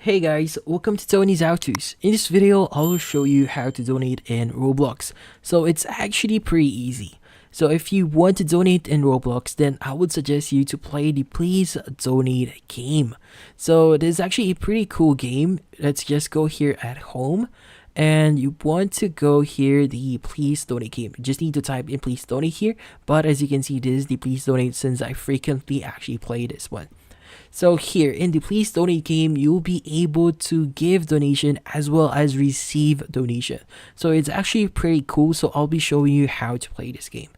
Hey guys, welcome to Tony's How-Tos. In this video, I'll show you how to donate in Roblox. So it's actually pretty easy. So if you want to donate in Roblox, then I would suggest you to play the Please Donate game. So it is actually a pretty cool game. Let's just go here at home. And you want to go here, the Please Donate game. You just need to type in Please Donate here. But as you can see, this is the Please Donate since I frequently actually play this one. So here in the Please Donate game, you'll be able to give donation as well as receive donation. So it's actually pretty cool. So I'll be showing you how to play this game.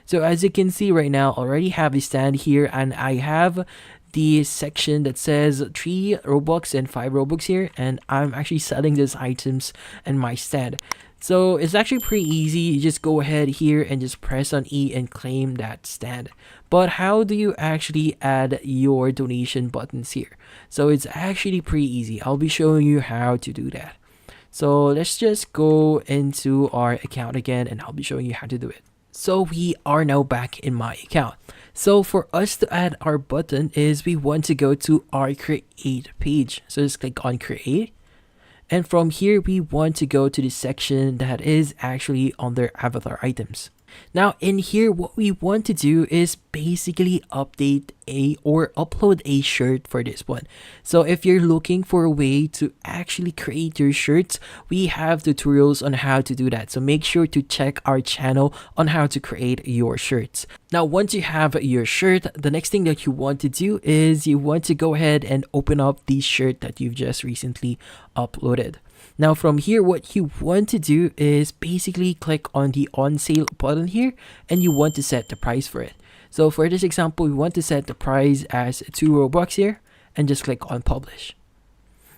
So as you can see right now, I already have a stand here and I have the section that says 3 Robux and 5 Robux here, and I'm actually selling these items in my stand. So it's actually pretty easy. You just go ahead here and just press on E and claim that stand. But how do you actually add your donation buttons here? So it's actually pretty easy. I'll be showing you how to do that. So let's just go into our account again and I'll be showing you how to do it. So we are now back in my account. So for us to add our button is we want to go to our create page. So just click on create. And from here, we want to go to the section that is actually under avatar items. Now in here, what we want to do is basically update or upload a shirt for this one. So if you're looking for a way to actually create your shirts, we have tutorials on how to do that. So make sure to check our channel on how to create your shirts. Now, once you have your shirt, the next thing that you want to do is you want to go ahead and open up the shirt that you've just recently uploaded. Now from here, what you want to do is basically click on the on sale button here and you want to set the price for it. So for this example, we want to set the price as 2 Robux here and just click on publish.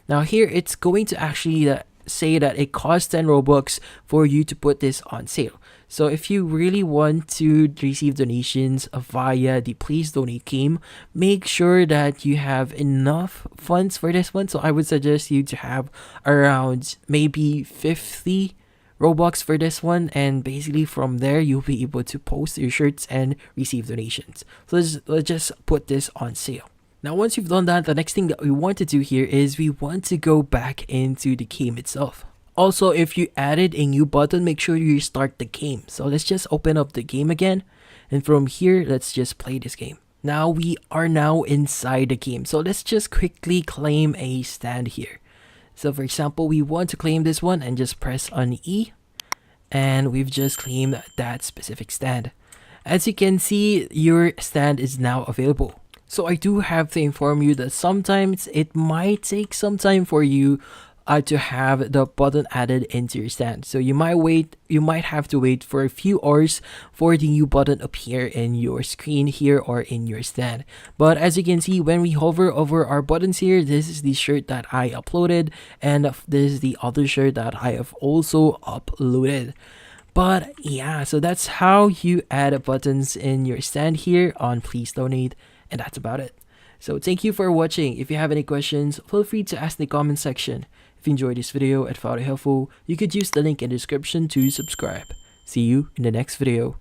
Now here, it's going to actually say that it costs 10 Robux for you to put this on sale. So if you really want to receive donations via the Please Donate game, make sure that you have enough funds for this one. So I would suggest you to have around maybe 50 Robux for this one, and basically from there you'll be able to post your shirts and receive donations. So let's just put this on sale. Now once you've done that, the next thing that we want to do here is we want to go back into the game itself. Also, if you added a new button, make sure you start the game. So let's just open up the game again, and from here let's just play this game. Now we are now inside the game, so let's just quickly claim a stand here. So for example, we want to claim this one and just press on E, and we've just claimed that specific stand. As you can see, your stand is now available. So I do have to inform you that sometimes it might take some time for you to have the button added into your stand. So you might have to wait for a few hours for the new button appear in your screen here or in your stand. But as you can see, when we hover over our buttons here, this is the shirt that I uploaded, and this is the other shirt that I have also uploaded. But yeah, so that's how you add buttons in your stand here on Please Donate, and that's about it. So thank you for watching. If you have any questions, feel free to ask in the comment section. If you enjoyed this video and found it helpful, you could use the link in the description to subscribe. See you in the next video.